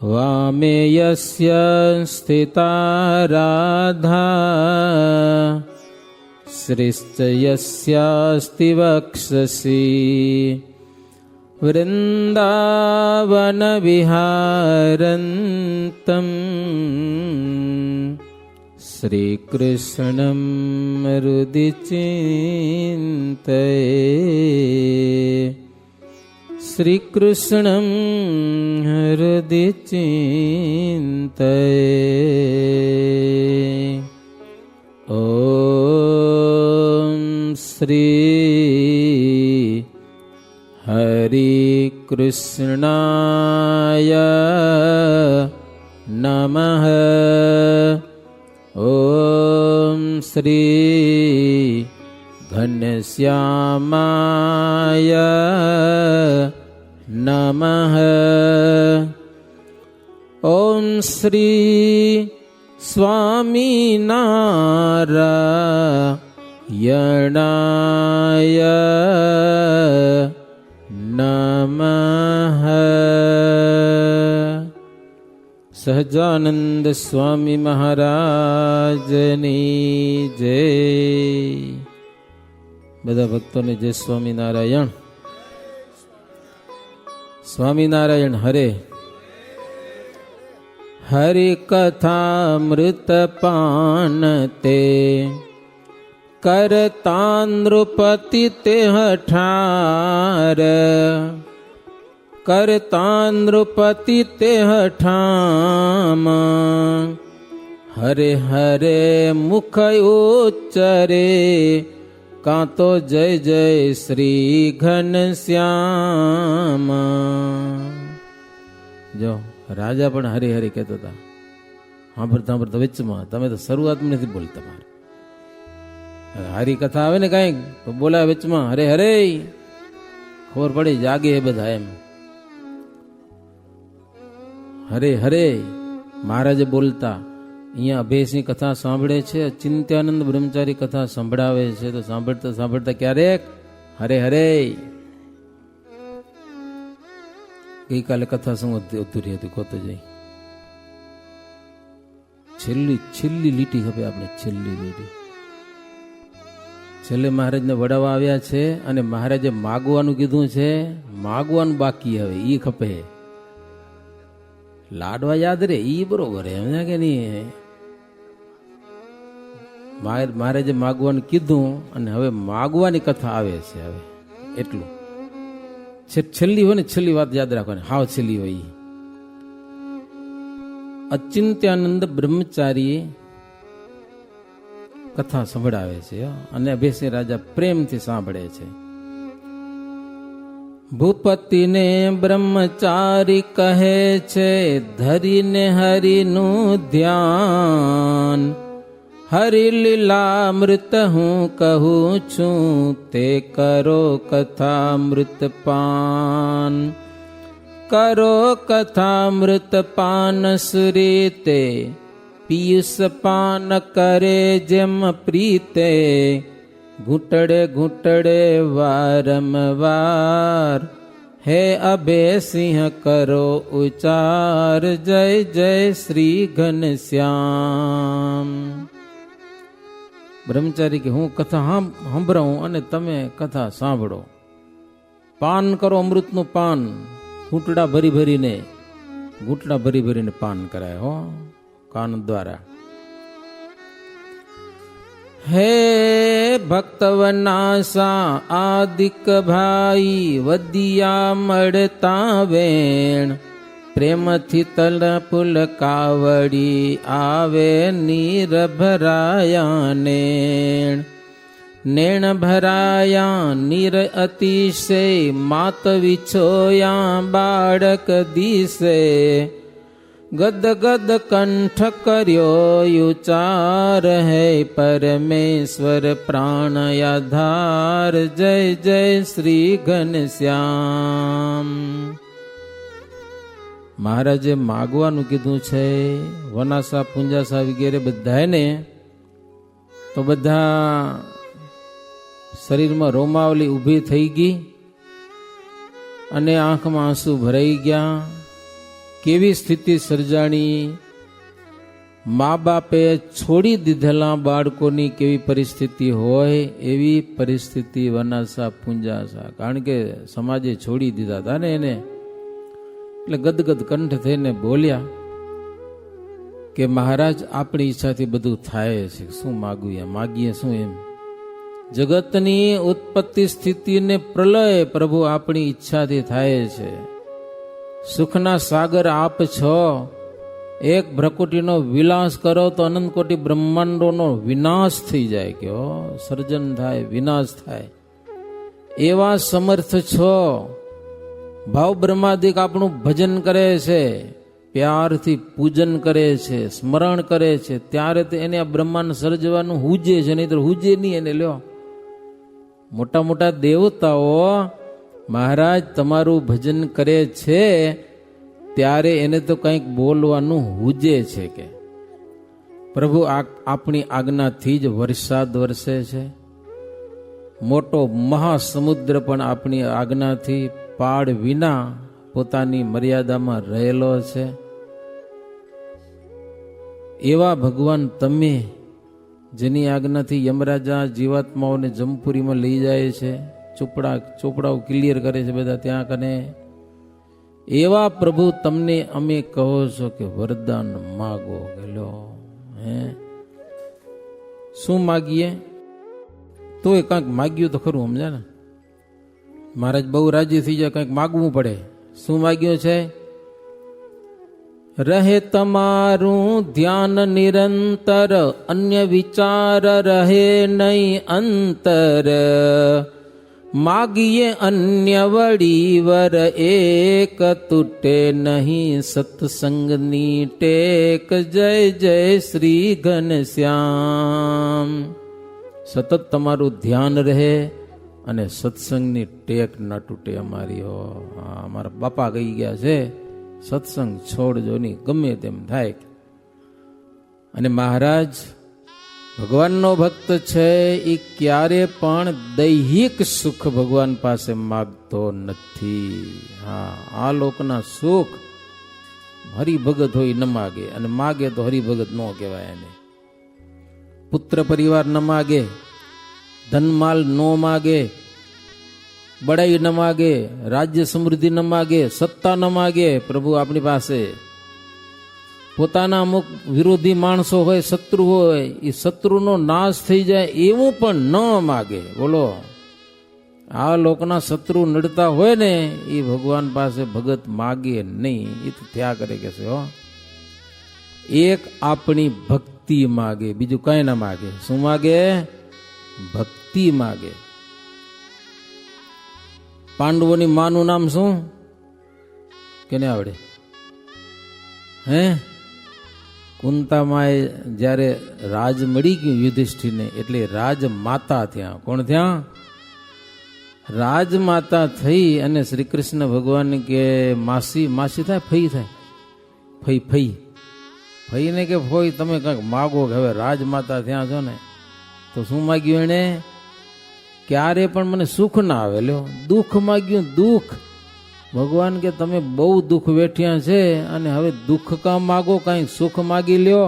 વામે યસ્ય સ્થિતા રાધા શ્રેષ્ઠ યસ્યાસ્તિ વક્ષસી વૃંદાવન વિહારંતમ શ્રી કૃષ્ણમ હૃદિ ચિંતયે શ્રી કૃષ્ણમ હૃદિ ચિંતયે. ઓમ શ્રી હરિ કૃષ્ણાય નમઃ. ઓમ શ્રી ઘનશ્યામાય નમઃ. ઓમ શ્રી સ્વામિનારાયણાય નમઃ. સહજાનંદ સ્વામી મહારાજની જય. બધા ભક્તોને જય સ્વામિનારાયણ. સ્વામિનારાયણ હરે. હરિ કથામૃત પાન તે કરતા નૃપતિ તે હઠાર. કરતા નૃપતિ તે હઠામ. હરે હરે મુખ ઉચ્ચરે કાં તો જય જય શ્રી ઘનશ્યામ. જો રાજા પણ હરે હરે કહેતો હતા. સાંભળતા સાંભળતા વચમાં તમે તો શરૂઆતમાં નથી બોલતા. મારે હારી કથા આવે ને કાંઈક તો બોલાવે વચમાં હરે હરે. ખબર પડી જાગે એ બધા એમ હરે હરે. મહારાજે બોલતા અહીંયા અભેસની કથા સાંભળે છે. ચિંત્યાનંદ બ્રહ્મચારી કથા સંભળાવે છે તો સાંભળતા સાંભળતા ક્યારેક હરે હરે. ગઈકાલે કથા શું અધૂરી હતી કોતો જઈ. છેલ્લી લીટી ખપે આપણે. છેલ્લી લીટી છેલ્લે મહારાજને વડાવા આવ્યા છે અને મહારાજે માગવાનું કીધું છે. માગવાનું બાકી હવે ઈ ખપે. લાડવા યાદ રે ઈ બરોબર એમ કે નહીં. મહારાજે માગવાનું કીધું અને હવે માગવાની કથા આવે છે. હવે એટલું છેલ્લી હોય ને છેલ્લી વાત યાદ રાખવાની. હાવ છેલ્લી હોય. અચિંત્યાનંદ બ્રહ્મચારી કથા સંભળાવે છે અને અભેસી રાજા પ્રેમથી સાંભળે છે. ભૂપતિને બ્રહ્મચારી કહે છે ધરીને હરિનું ધ્યાન. હરિ લીલામૃત હું કહું છું તે કરો કથામૃત પાન. કરો કથામૃત પાન સુરીતે પિયુષ પાન કરે જેમ પ્રીતે. ઘૂંટડે ઘૂંટડે વારંવાર હે અભેસિંહ કરો ઉચાર. જય જય શ્રી ઘનશ્યામ. બ્રહ્મચારી કે હું કથા સાંભળું અને તમે કથા સાંભળો. પાન કરો અમૃતનું પાન. ઘૂંટડા ભરી ભરીને પાન કરાય હો કાન દ્વારા. હે ભક્તવનાસા આદિક ભાઈ વદિયા મળતા વેણ. પ્રેમથી તલ પુલ કાવડી આવે નીર ભરાયા નેણ. નેણ ભરાયા નીર અતિશય માત વિછોયા બાળક દિશે. ગદ ગદ કંઠ કર્યો ઉચાર હે પરમેશ્વર પ્રાણયાધાર. જય જય શ્રી ઘનશ્યામ. મહારાજે માગવાનું કીધું છે. વનાસા પુંજાસા વગેરે બધાને તો બધા શરીરમાં રોમાવલી ઊભી થઈ ગઈ અને આંખમાં આંસુ ભરાઈ ગયા કેવી સ્થિતિ સર્જાણી, મા બાપે છોડી દીધેલા બાળકોની કેવી પરિસ્થિતિ હોય એવી પરિસ્થિતિ વનાસા પૂંજાસા. કારણ કે સમાજે છોડી દીધા હતા ને એને, એટલે ગદગદ કંઠ થઈને બોલ્યા કે મહારાજ આપણી ઈચ્છાથી બધું થાય છે, શું માગીએ માગીએ શું એમ. જગતની ઉત્પત્તિ સ્થિતિ ને પ્રલય પ્રભુ આપણી ઈચ્છાથી થાય છે. સુખના સાગર આપ છો, એક ભ્રકુટીનો વિલાસ કરો તો અનંત કોટી બ્રહ્માંડોનો વિનાશ થઈ જાય. કે સર્જન થાય વિનાશ થાય એવા સમર્થ છો. ભાવ બ્રહ્માદિક આપણું ભજન કરે છે, પ્યારથી પૂજન કરે છે, સ્મરણ કરે છે, ત્યારે તો એને આ બ્રહ્માંડ સર્જવાનું હુજે છે, નહીં તો હુજે નહીં એને. લ્યો મોટા મોટા દેવતાઓ મહારાજ તમારું ભજન કરે છે ત્યારે એને તો કંઈક બોલવાનું હુજે છે. કે પ્રભુ આપણી આજ્ઞાથી જ વરસાદ વરસે છે. મોટો મહાસમુદ્ર પણ આપણી આજ્ઞાથી પાડ વિના પોતાની મર્યાદામાં રહેલો છે. એવા ભગવાન તમે, જેની આજ્ઞાથી યમરાજા જીવાત્માઓને જમપુરીમાં લઈ જાય છે, ચોપડાઓ ક્લિયર કરે છે બધા ત્યાં કને. એવા પ્રભુ તમને અમે કહો છો કે વરદાન માગો. લો હે શું માગીએ? તો એ કાંઈક માગ્યું તો ખરું, સમજ્યા ને. મહારાજ બહુ રાજી થઈ જાય, કંઈક માગવું પડે. શું માગ્યું છે? રહે તમારું ધ્યાન નિરંતર, અન્ય વિચાર રહે નહીં અંતર. માગીએ અન્ય વળી વર એક, તૂટે નહીં સત્સંગની ટેક. જય જય શ્રી ઘનશ્યામ. સતત તમારું ધ્યાન રહે અને સત્સંગની ટેક ન તૂટે અમારી. અમારા બાપા કહી ગયા છે, સત્સંગ છોડજો નહીં, ગમે તેમ થાય. અને મહારાજ ભગવાનનો ભક્ત છે, એ ક્યારે પણ દૈહિક સુખ ભગવાન પાસે માગતો નથી. હા, આ લોકના સુખ હરિભગત હોય ન માગે, અને માગે તો હરિભગત ન કહેવાય એને. પુત્ર પરિવાર ન માગે, ધનમાલ ન માગે, બડાઈ ન માગે, રાજ્ય સમૃદ્ધિ ન માગે, સત્તા ન માગે. પ્રભુ આપણી પાસે પોતાના અમુક વિરોધી માણસો હોય, શત્રુ હોય, એ શત્રુનો નાશ થઈ જાય એવું પણ ન માગે. બોલો, આ લોકના શત્રુ નડતા હોય ને એ ભગવાન પાસે ભગત માગે નહીં, એ તો થયા કરે કે છે. એક આપણી ભક્તિ માગે, બીજું કઈ ના માગે. શું માગે? ભક્તિ માગે. પાંડવોની માનું નામ શું? કેને આવડે? હે? કુંતામાએ જ્યારે રાજ મળી ગયું યુધિષ્ઠિરને, એટલે રાજમાતા થયા. કોણ થયા? રાજમાતા થઈ. અને શ્રી કૃષ્ણ ભગવાન કે માસી, માસી થાય, ફઈ થાય, ફઈ ફઈ ફઈને કે ફોઈ તમે કંઈક માગો કે હવે રાજમાતા થયા છો ને. તો શું માગ્યું એને? ક્યારે પણ મને સુખ ના આવે. લ્યો, દુઃખ માગ્યું, દુઃખ. ભગવાન કે તમે બહુ દુઃખ વેઠ્યા છે, અને હવે દુઃખ કામ માગો, કાંઈ સુખ માગી લ્યો.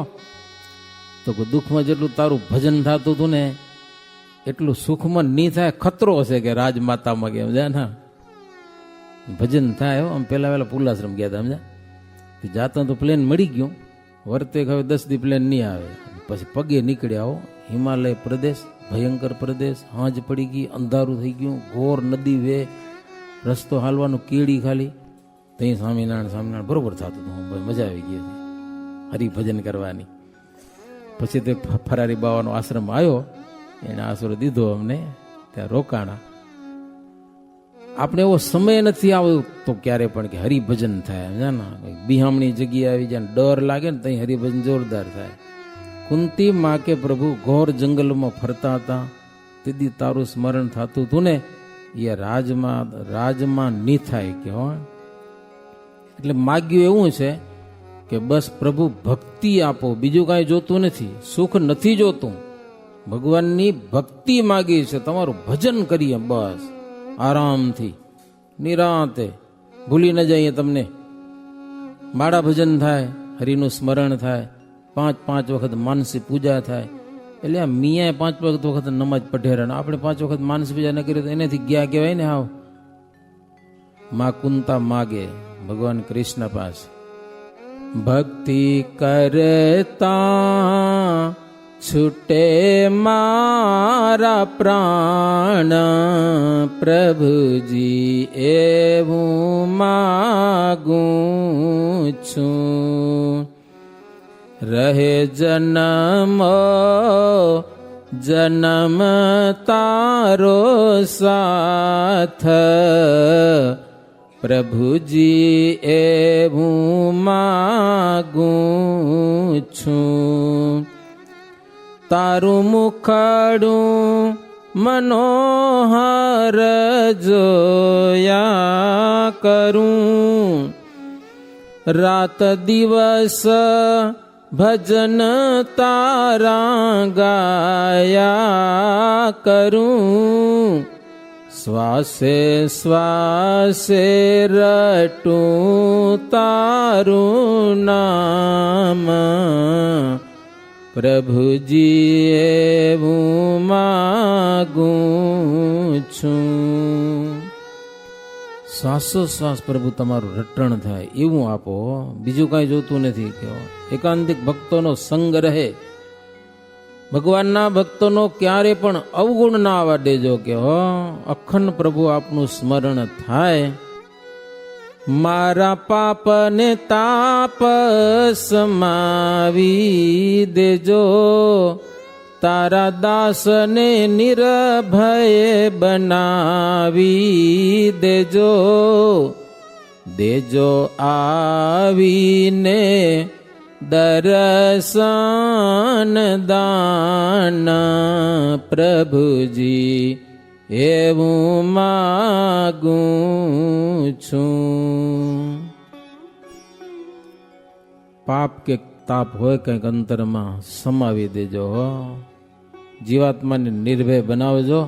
તો દુઃખમાં જેટલું તારું ભજન થતું હતું ને એટલું સુખમાં નહીં થાય. ખતરો છે કે રાજમાતા માગે, સમજ્યા ને. ભજન થાય. આમ પેલા પેલા પુલાશ્રમ ગયા હતા, સમજ્યા. જાતા તો પ્લેન મળી ગયું, વર્તે હવે 10 દી પ્લેન નહીં આવે. પછી પગે નીકળ્યા હો, હિમાલય પ્રદેશ, ભયંકર પ્રદેશ. હાંજ પડી ગઈ, અંધારું થઈ ગયું, ઘોર નદી વે, રસ્તો હાલવાનું કેડી ખાલી. ત્યાં સ્વામિનારાયણ બરોબર થતું હતું. મજા આવી ગઈ હતી હરિભજન કરવાની. પછી તે ફરારી બાવાનો આશ્રમ આવ્યો, એને આશરો દીધો અમને, ત્યાં રોકાણા. આપણે એવો સમય નથી આવ્યો તો ક્યારે પણ કે હરિભજન થાય. બિહામણી જગ્યાએ આવી જાય, ડર લાગે ને ત્યાં હરિભજન જોરદાર થાય. કુંતી માં કે પ્રભુ ઘોર જંગલમાં ફરતા હતા, તેથી તારું સ્મરણ થતું હતું ને, એ રાજમાં નહીં થાય કે હો. એટલે માગ્યું એવું છે કે બસ પ્રભુ ભક્તિ આપો, બીજું કાંઈ જોતું નથી, સુખ નથી જોતું. ભગવાનની ભક્તિ માગી છે, તમારું ભજન કરીએ બસ આરામથી, નિરાંતે, ભૂલી ન જઈએ તમને. માળા ભજન થાય, હરિનું સ્મરણ થાય, 5 વખત માનસી પૂજા થાય. એટલે આ મિયાએ 5 વખત નમાજ પઢેરા, આપણે 5 વખત માનસી પૂજા ન કરી તો એનાથી ગયા કહેવાય ને. હાવ માં કુંતા માગે ભગવાન કૃષ્ણ પાસે, ભક્તિ કરતા છૂટે મારા પ્રાણ, પ્રભુજી એવું માગું છું. રહે જન્મો જન્મ તારો સાથ, પ્રભુજી એવું માગું છું. તારું મુખડું મનોહર જોયા કરું, રાત દિવસ ભજન તારા ગાયા કરું. શ્વાસે શ્વાસે રટું તારું નામ, પ્રભુજી એવું માગું છું. શ્વાસોશ્વાસ પ્રભુ તમારું રટણ થાય એવું આપો, બીજું કાંઈ જોતું નથી. કહો એકાંતિક ભક્તોનો સંગ રહે, ભગવાનના ભક્તોનો ક્યારે પણ અવગુણ ના આવવા દેજો. કે અખંડ પ્રભુ આપનું સ્મરણ થાય. મારા પાપને તાપ સમાવી દેજો, તારા દાસને નિર્ભય બનાવી દેજો. દેજો આવીને દર્શન દાન, પ્રભુજી એવું માગું છું. પાપ કે તાપ હોય કંઈક અંતરમાં સમાવી દેજો, જીવાત્માને નિર્ભય બનાવજો.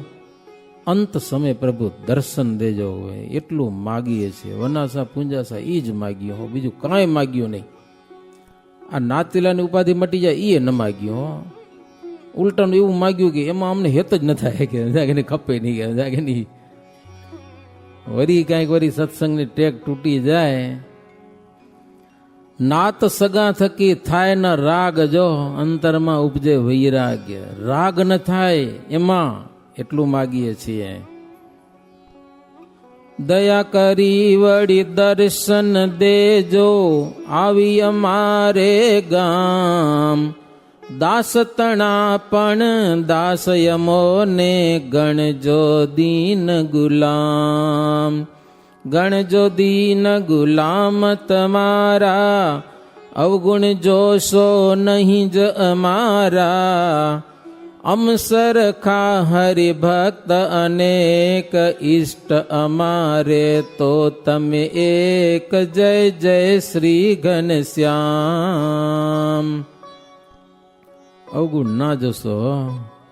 અંત સમય પ્રભુ દર્શન દેજો. એટલું માગીએ છીએ, વનાસા પૂંજાસા એ જ માગ્યો હો, બીજું કાંઈ માગ્યું નહીં. આ નાતીલાની ઉપાધિ મટી જાય એ ન માગ્યો. ઉલટાનું એવું માગ્યું કે એમાં અમને હેત જ ન થાય, કે ખપે નહીં, કે નહીં વરી કાંઈક વરી સત્સંગની ટેક તૂટી જાય. નાત સગા થકી થાય ન રાગ, જો અંતરમાં ઉપજે વૈરાગ્ય. રાગ ન થાય એમાં એટલું માગીએ છીએ. દયા કરી વળી દર્શન દેજો, આવી અમારે ગામ. દાસ તણા પણ દાસ યમોને ગણજો દીન ગુલામ. ગણજો દીન ગુલામ તમારા, અવગુણ જોશો નહીં જ અમારા. અમ સરખા હરિભક્ત અનેક ઇષ્ટ અમારે, તો તમે એક જય જય શ્રી ઘનશ્યામ. અવગુણ ના જશો,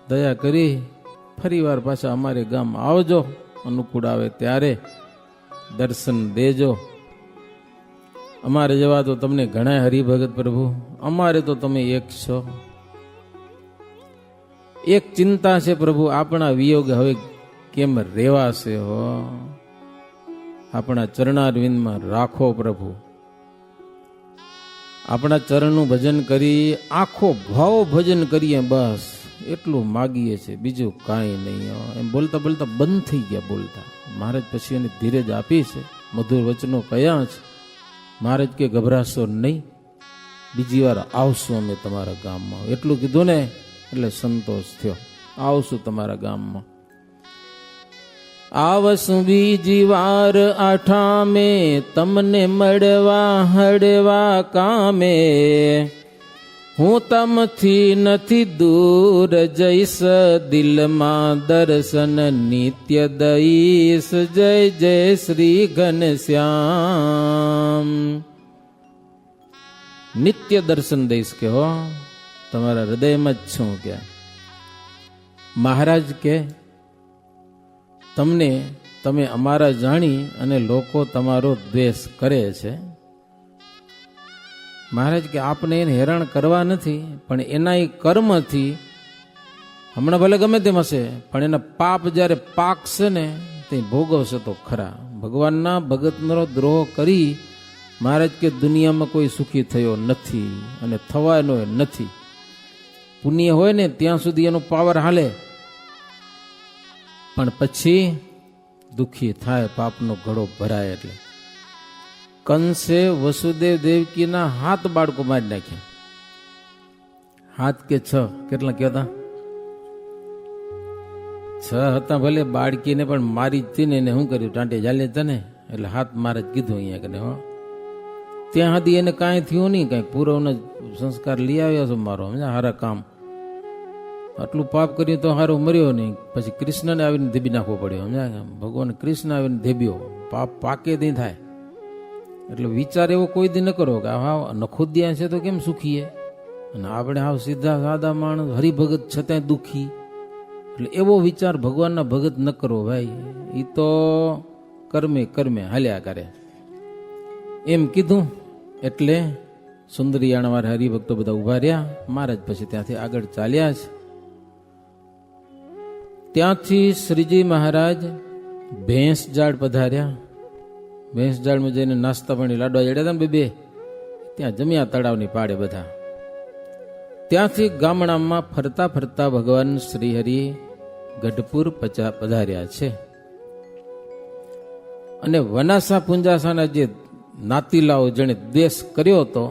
દયા કરી ફરીવાર પાછા અમારે ગામ આવજો. અનુકૂળ આવે ત્યારે દર્શન દેજો. અમારે જવા તો તમને ઘણા હરિભગત પ્રભુ, અમારે તો તમે એક છો. એક ચિંતા છે પ્રભુ, આપણા વિયોગ હવે કેમ રેવાશે હો. આપણા ચરણારવિંદમાં રાખો પ્રભુ. આપણા ચરણનું ભજન કરી આખો ભાવ ભજન કરીએ, બસ એટલું માગીએ છે, બીજું કાંઈ નહીં. એમ બોલતા બોલતા બંધ થઈ ગયા બોલતા. મહારાજ પછી એને ધીરજ આપી છે, મધુર વચનો કયા છે. મહારાજ કે ગભરાશો નહીં, બીજી વાર આવશું અમે તમારા ગામમાં. એટલું કીધું ને એટલે સંતોષ થયો. આવશું તમારા ગામમાં. આવશું બીજી વાર આઠામે, તમને મળવા હળવા કામે. હું તમથી નથી દૂર જઈશ, દિલમાં દર્શન નિત્ય દઈશ. જય જય શ્રી ઘનશ્યામ. નિત્ય દર્શન દઈશ કે હો, તમારા હૃદયમાં જ છું. ક્યાં મહારાજ કે તમે અમારા જાણી અને લોકો તમારો દ્વેષ કરે છે, મહારાજ કે આપને એને હેરાન કરવા નથી, પણ એના એ કર્મથી હમણાં ભલે ગમે તેમ હશે, પણ એના પાપ જ્યારે પાકશે ને તે ભોગવશે તો ખરા. ભગવાનના ભગતનો દ્રોહ કરી મહારાજ કે દુનિયામાં કોઈ સુખી થયો નથી અને થવાનો નથી. પુણ્ય હોય ને ત્યાં સુધી એનો પાવર હાલે, પણ પછી દુઃખી થાય, પાપનો ઘડો ભરાય. એટલે કંસે વસુદેવ દેવકીના 7 બાળકો મારી નાખ્યા. 7 કે 6 કેટલા કહેતા? 6 હતા. ભલે બાળકીને પણ મારી જ ને, એને શું કર્યું? ટાંટે જાલે હતા ને, એટલે 7 મારે જ કીધું અહીંયા કને. હો, ત્યાં સુધી એને કાંઈ થયું નહીં, કાંઈક પૂરવનો સંસ્કાર લઈ આવ્યો છો મારો, સમજા, હારા કામ. આટલું પાપ કર્યું તો હારો મર્યો નહીં. પછી કૃષ્ણને આવીને ધેબી નાખવો પડ્યો, સમજા. ભગવાન કૃષ્ણ આવીને ધેબ્યો, પાપ પાકે નહીં થાય. એટલે વિચાર એવો કોઈ દી ન કરો કે હા નખોદિયા છે તો કેમ સુખીએ, અને આપણે હાવ સીધા સાદા માણસ હરિભગત છતાંય દુઃખી. એટલે એવો વિચાર ભગવાનના ભગત ન કરો ભાઈ, એ તો કર્મે કર્મે હાલ્યા કરે. એમ કીધું એટલે સુંદરીયાણવાળા હરિભક્તો બધા ઉભા રહ્યા. મહારાજ પછી ત્યાંથી આગળ ચાલ્યા છે. ત્યાંથી શ્રીજી મહારાજ ભેંસ ઝાડ પધાર્યા. ભેંસ ઝાડમાં જઈને નાસ્તા પાણી લાડવા જડ્યા હતા ને બે ત્યાં જમ્યા તળાવની પાડે બધા. ત્યાંથી ગામડામાં ફરતા ફરતા ભગવાન શ્રીહરિ ગઢપુર પધાર્યા છે. અને વનાસા પુંજાસાના જે નાતીલાઓ જેણે દ્વેષ કર્યો હતો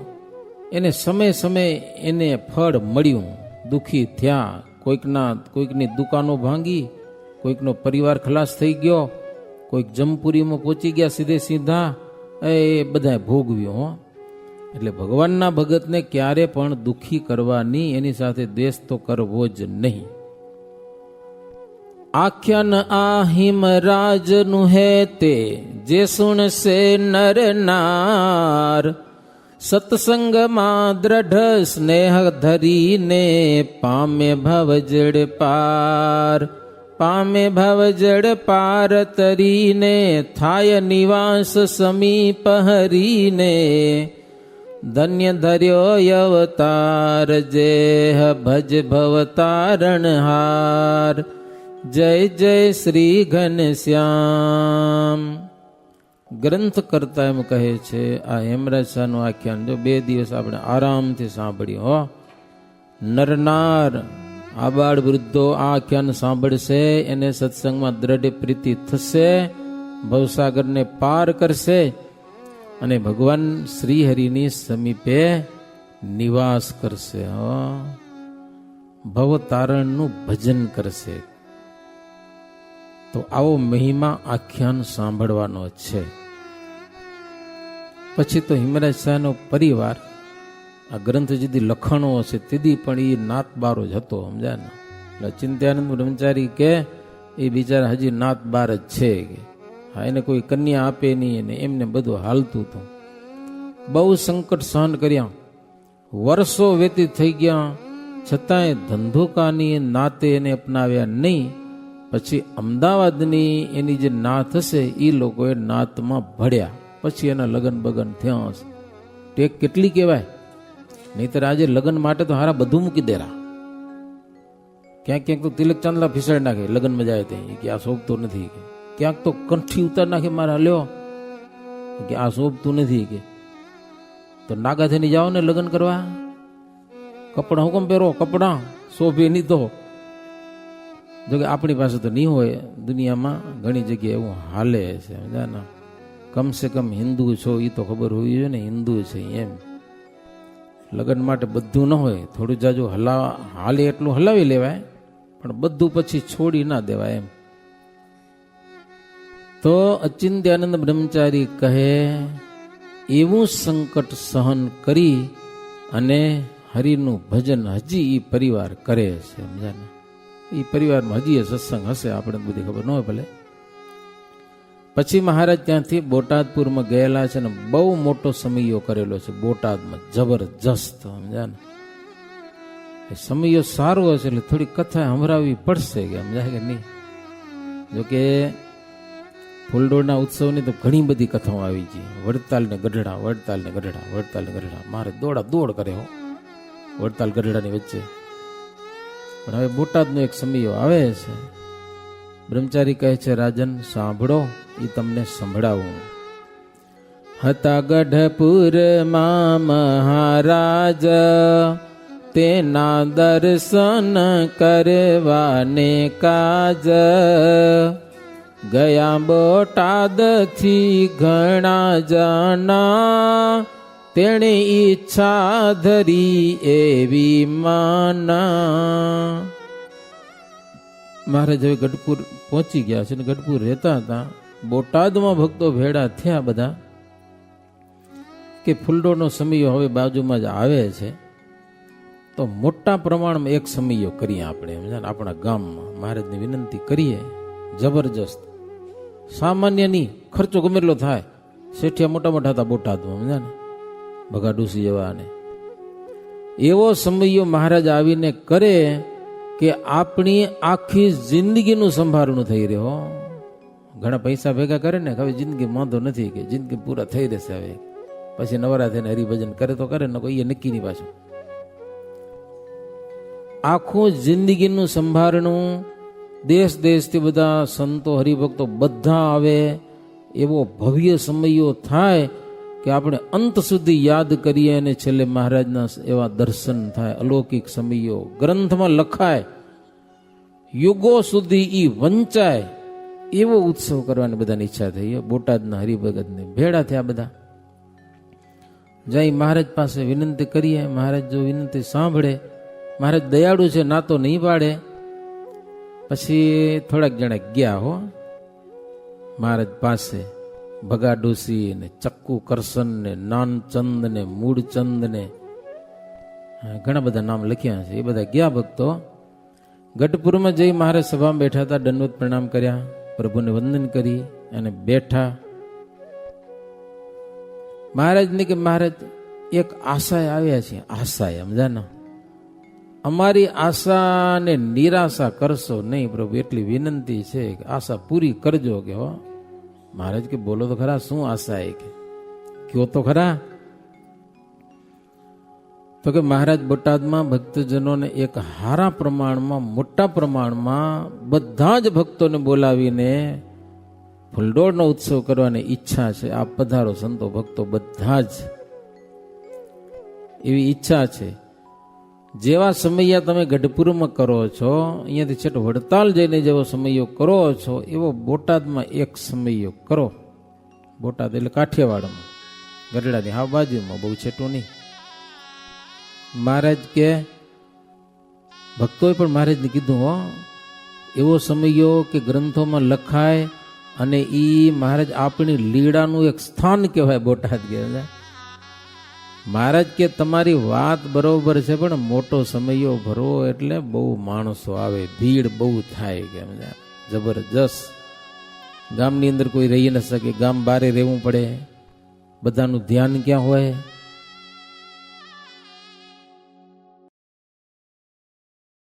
એને સમય સમય એને ફળ મળ્યું. દુઃખી થયા, કોઈકની દુકાનો ભાંગી, કોઈકનો પરિવાર ખલાસ થઈ ગયો, કોઈક જમપુરીમાં પહોંચી ગયા સીધે સીધા, એ બધા ભોગવ્યો. હો, એટલે ભગવાનના ભગતને ક્યારે પણ દુઃખી કરવાની, એની સાથે દ્વેષ તો કરવો જ નહીં. આખ્યાન આહિમ રાજનું હે તે જે સુણસે નર નાર, સત્સંગમાં દ્રઢ સ્નેહ ધરીને પામે ભવજડ પાર. પામે ભવજડ પાર તરીને થાય નિવાસ સમીપ હરીને, ધન્ય ધર્યો અવતાર જેહ ભજ ભવતારણહાર. જય જય શ્રી ઘનશ્યામ. ગ્રંથ કરતા એમ કહે છે આ હેમરાજ શાહનું આખ્યાન જો 2 દિવસ આપણે આરામથી સાંભળ્યું. હો, નરનાર આબાળ વૃદ્ધો આ આખ્યાન સાંભળશે, એને સત્સંગમાં દ્રઢ પ્રીતિ થશે, ભવસાગરને પાર કરશે અને ભગવાન શ્રી હરિની સમીપે નિવાસ કરશે. ભવતારણનું ભજન કરશે. તો આવો મહિમા આખ્યાન સાંભળવાનો છે. પછી તો હિમરાજ શાહનો પરિવાર આ ગ્રંથ જેથી લખણો હશે તેથી પણ એ નાત બારો જ હતો, સમજ્યા ને. એટલે ચિંત્યાનંદ બ્રહ્મચારી કે એ બિચારા હજી નાત બાર જ છે કે હા, એને કોઈ કન્યા આપે નહીં, એને એમને બધું હાલતું હતું. બહુ સંકટ સહન કર્યા, વર્ષો વ્યતીત થઈ ગયા, છતાંય ધંધોકાની નાતે એને અપનાવ્યા નહીં. પછી અમદાવાદની એની જે નાત હશે એ લોકોએ નાતમાં ભળ્યા, પછી એના લગ્ન બગન થયા હશે. ટેક કેટલી કહેવાય, નહીતર આજે લગ્ન માટે તો હારા બધું મૂકી દેરા. ક્યાંક ક્યાંક તો તિલક ચાંદલા ફિસાડી નાખે લગ્નમાં જાય તે કે આ શોભતું નથી, કે ક્યાંક તો કંઠી ઉતાર નાખે મારા લ્યો કે આ શોભતું નથી. કે તો નાગા થઈને જાઓ ને લગ્ન કરવા, કપડા હુકમ પહેરો, કપડા શોભે નહીં તો. જોકે આપણી પાસે તો નહીં હોય, દુનિયામાં ઘણી જગ્યાએ એવું હાલે છે, સમજાના. કમસે કમ હિન્દુ છો એ તો ખબર હોવી જોઈએ ને, હિન્દુ છે એમ. લગ્ન માટે બધું ન હોય, થોડું જાજુ હાલે એટલું હલાવી લેવાય, પણ બધું પછી છોડી ના દેવાય એમ. તો અચિંત્યાનંદ બ્રહ્મચારી કહે એવું સંકટ સહન કરી અને હરિનું ભજન હજી એ પરિવાર કરે છે, સમજાને. એ પરિવારમાં હજી એ સત્સંગ હશે, આપણે બધી ખબર ન હોય ભલે. પછી મહારાજ ત્યાંથી બોટાદપુરમાં ગયેલા છે ને બહુ મોટો સમયો કરેલો છે બોટાદમાં, જબરજસ્ત, સમજા ને. સમયો સારો હશે એટલે થોડી કથા સંભળાવવી પડશે, કે સમજાય કે નહીં. જોકે ફૂલડોળના ઉત્સવની તો ઘણી બધી કથાઓ આવી છે. વડતાલ ને ગઢડા, વડતાલ ને ગઢડા, વડતાલ ને ગઢડા. મારે દોડા દોડ કરે હો વડતાલ ગઢડાની વચ્ચે. પણ હવે બોટાદનો એક સમયો આવે છે. બ્રહ્મચારી કહે છે, રાજન સાંભળો, એ તમને સંભળાવું. હતા ગઢપુરમાં મહારાજ, તેના દર્શન કરવાને કાજ. ગયા બોટાદથી ઘણા જણા, તેણે ઈચ્છા ધરી એવી માના. મહારાજ હવે ગઢપુર પહોંચી ગયા છે ને ગઢપુર રહેતા હતા. બોટાદમાં ભક્તો ભેળા થયા બધા કે ફૂલડોળનો સમયો હવે બાજુમાં જ આવે છે, તો મોટા પ્રમાણમાં એક સમયો કરીએ આપણે આપણા ગામમાં. મહારાજની વિનંતી કરીએ જબરજસ્ત, સામાન્ય નહીં, ખર્ચો ગમે એટલો થાય. શેઠિયા મોટા મોટા હતા બોટાદમાં, ને ભગા ડુસી જેવા. ને એવો સમયો મહારાજ આવીને કરે કે આપણી આખી જિંદગીનું સંભાળણું થઈ રહ્યો. ઘણા પૈસા ભેગા કરે ને, હવે જિંદગી વાંધો નથી, કે જિંદગી પૂરા થઈ રહેશે. હવે પછી નવરા થઈને હરિભજન કરે તો કરે, ને કોઈ નક્કી નહીં. પાછું આખું જિંદગીનું સંભાળણું, દેશ દેશથી બધા સંતો હરિભક્તો બધા આવે, એવો ભવ્ય સમયો થાય કે આપણે અંત સુધી યાદ કરીએ અને છેલ્લે મહારાજના એવા દર્શન થાય. અલૌકિક સમયો ગ્રંથમાં લખાય, યુગો સુધી ઈ વંચાય, એવો ઉત્સવ કરવાની બધાની ઈચ્છા થઈ. બોટાદના હરિભગતને ભેળા થયા બધા. જઈ મહારાજ પાસે વિનંતી કરીએ. મહારાજ જો વિનંતી સાંભળે, મહારાજ દયાળુ છે, ના તો નહીં પાડે. પછી થોડાક જણા ગયા હો મહારાજ પાસે. ભગા ડોસી ને ચક્કુ કરસન ને નાનચંદ ને મૂળચંદ ને ઘણા બધા નામ લખ્યા છે. એ બધા ગયા ભક્તો. ગઢપુરમાં જઈ મહારાજ સભામાં બેઠા હતા. દંડવત પ્રણામ કર્યા, પ્રભુને વંદન કરી અને બેઠા. મહારાજને કે મહારાજ એક આશાએ આવ્યા છે. આશાએ સમજાના, અમારી આશા ને નિરાશા કરશો નહીં પ્રભુ, એટલી વિનંતી છે કે આશા પૂરી કરજો. કે હો મહારાજ કે બોલો તો ખરા, શું આશા એ કે કયો તો ખરા. તો કે મહારાજ બોટાદમાં ભક્તજનોને એક હારા પ્રમાણમાં, મોટા પ્રમાણમાં બધા જ ભક્તોને બોલાવીને ફૂલડોળનો ઉત્સવ કરવાની ઈચ્છા છે. આ પધારો સંતો ભક્તો બધા જ, એવી ઈચ્છા છે. જેવા સમયા તમે ગઢપુરમાં કરો છો, અહીંયાથી છેટ વડતાલ જઈને જેવો સમયો કરો છો, એવો બોટાદમાં એક સમયો કરો. બોટાદ એટલે કાઠિયાવાડમાં, ગઢડાની હા બાજુમાં, બહુ છેટું નહીં. મહારાજ કે ભક્તોએ પણ મહારાજને કીધું હો, એવો સમયો કે ગ્રંથોમાં લખાય, અને ઈ મહારાજ આપણી લીડાનું એક સ્થાન કહેવાય બોટાદ. કે મહારાજ કે તમારી વાત બરોબર છે, પણ મોટો સમયો ભરવો એટલે બહુ માણસો આવે, ભીડ બહુ થાય. કે જબરજસ્ત. ગામની અંદર કોઈ રહી ન શકે, ગામ બારે રહેવું પડે, બધાનું ધ્યાન ક્યાં હોય.